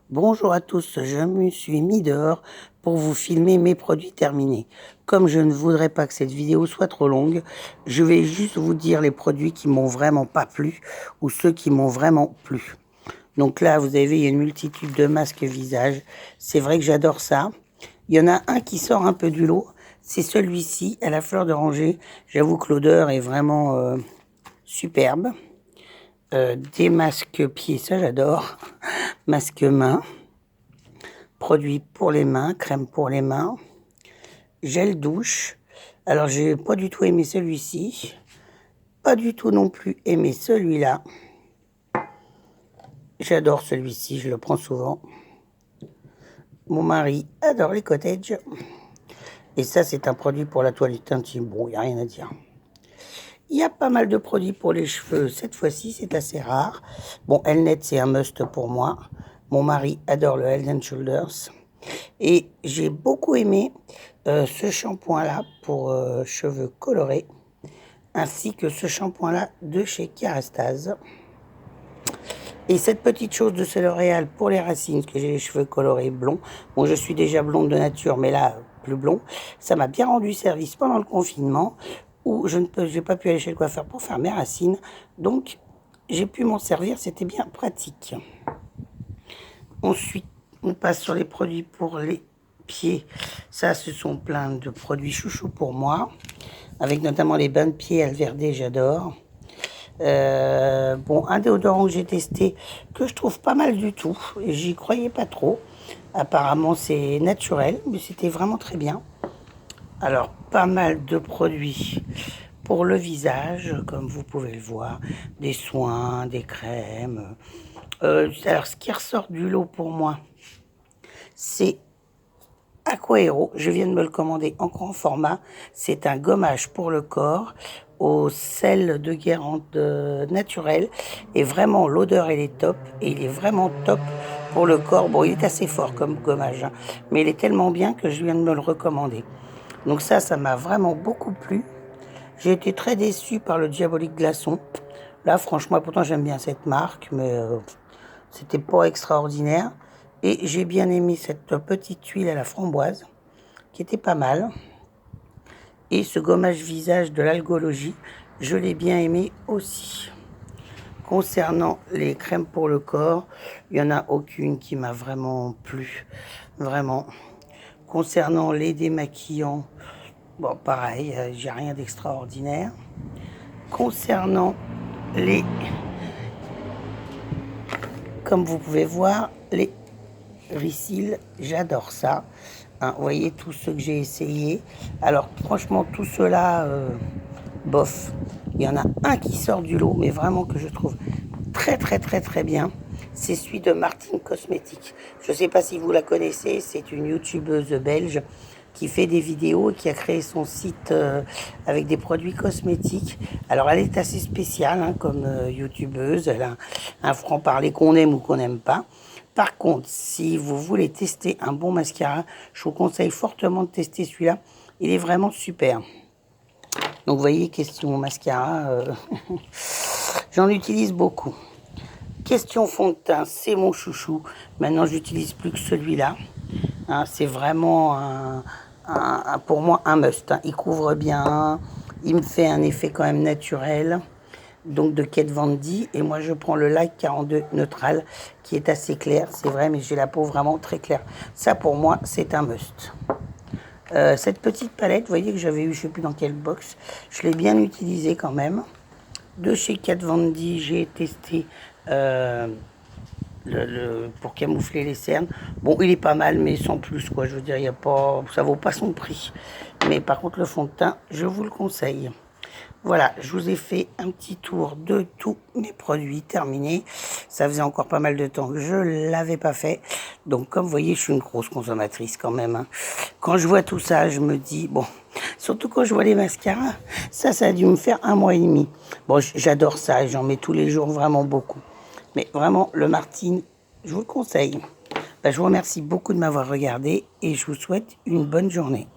Bonjour à tous, je me suis mis dehors pour vous filmer mes produits terminés. Comme je ne voudrais pas que cette vidéo soit trop longue, je vais juste vous dire les produits qui m'ont vraiment pas plu ou ceux qui m'ont vraiment plu. Donc là, vous avez vu, il y a une multitude de masques visage. C'est vrai que j'adore ça. Il y en a un qui sort un peu du lot, c'est celui-ci à la fleur d'oranger. J'avoue que l'odeur est vraiment superbe. Des masques pieds, ça j'adore. Masque main. Produits pour les mains, crème pour les mains, gel douche. Alors, j'ai pas du tout aimé celui-ci, pas du tout non plus aimé celui-là. J'adore celui-ci, je le prends souvent. Mon mari adore les cottages. Et ça, c'est un produit pour la toilette intime. Bon, il n'y a rien à dire. Il y a pas mal de produits pour les cheveux. Cette fois-ci, c'est assez rare. Bon, Elnet, c'est un must pour moi. Mon mari adore le Head & Shoulders. Et j'ai beaucoup aimé ce shampoing-là pour cheveux colorés, ainsi que ce shampoing-là de chez Kerastase. Et cette petite chose de ce L'Oréal pour les racines, parce que j'ai les cheveux colorés blonds. Bon, je suis déjà blonde de nature, mais là, plus blond. Ça m'a bien rendu service pendant le confinement, où je n'ai pas pu aller chez le coiffeur pour faire mes racines. Donc, j'ai pu m'en servir, c'était bien pratique. Ensuite, on passe sur les produits pour les pieds. Ça, ce sont plein de produits chouchous pour moi, avec notamment les bains de pieds Alverde, j'adore. Bon, un déodorant que j'ai testé, que je trouve pas mal du tout, et j'y croyais pas trop. Apparemment, c'est naturel, mais c'était vraiment très bien. Alors, pas mal de produits pour le visage, comme vous pouvez le voir, des soins, des crèmes. Alors, ce qui ressort du lot pour moi, c'est Aquaero. Je viens de me le commander en grand format. C'est un gommage pour le corps au sel de Guérande naturel. Et vraiment, l'odeur, elle est top. Et il est vraiment top pour le corps. Bon, il est assez fort comme gommage, hein, mais il est tellement bien que je viens de me le recommander. Donc ça m'a vraiment beaucoup plu. J'ai été très déçu par le Diabolique Glaçon. Là, franchement, pourtant j'aime bien cette marque, mais c'était pas extraordinaire. Et j'ai bien aimé cette petite huile à la framboise, qui était pas mal. Et ce gommage visage de l'Algologie, je l'ai bien aimé aussi. Concernant les crèmes pour le corps, il n'y en a aucune qui m'a vraiment plu. Vraiment. Concernant les démaquillants, bon, pareil, j'ai rien d'extraordinaire. Concernant les, comme vous pouvez voir, les Risil, j'adore ça. Hein, vous voyez tous ceux que j'ai essayés. Alors franchement, tout cela, bof. Il y en a un qui sort du lot, mais vraiment que je trouve très bien. C'est celui de Martine Cosmétiques. Je ne sais pas si vous la connaissez, c'est une youtubeuse belge qui fait des vidéos et qui a créé son site avec des produits cosmétiques. Alors elle est assez spéciale hein, comme youtubeuse, elle a un franc-parler qu'on aime ou qu'on n'aime pas. Par contre, si vous voulez tester un bon mascara, je vous conseille fortement de tester celui-là. Il est vraiment super. Donc vous voyez, question mascara, j'en utilise beaucoup. Question fond de teint, c'est mon chouchou. Maintenant, j'utilise plus que celui-là. Hein, c'est vraiment pour moi un must. Hein. Il couvre bien, il me fait un effet quand même naturel. Donc de Kat Von D. Et moi, je prends le Like 42 Neutral, qui est assez clair. C'est vrai, mais j'ai la peau vraiment très claire. Ça, pour moi, c'est un must. Cette petite palette, vous voyez que j'avais eu, je ne sais plus dans quelle box. Je l'ai bien utilisée quand même. De chez Kat Von D, j'ai testé pour camoufler les cernes. Bon, il est pas mal, mais sans plus, quoi. Je veux dire, il y a pas, ça vaut pas son prix. Mais par contre, le fond de teint, je vous le conseille. Voilà, je vous ai fait un petit tour de tous mes produits terminés. Ça faisait encore pas mal de temps que je ne l'avais pas fait. Donc, comme vous voyez, je suis une grosse consommatrice quand même. Hein. Quand je vois tout ça, je me dis, bon, surtout quand je vois les mascaras, ça a dû me faire 1 mois et demi. Bon, j'adore ça, j'en mets tous les jours vraiment beaucoup. Mais vraiment, le Martine, je vous le conseille. Ben, je vous remercie beaucoup de m'avoir regardé et je vous souhaite une bonne journée.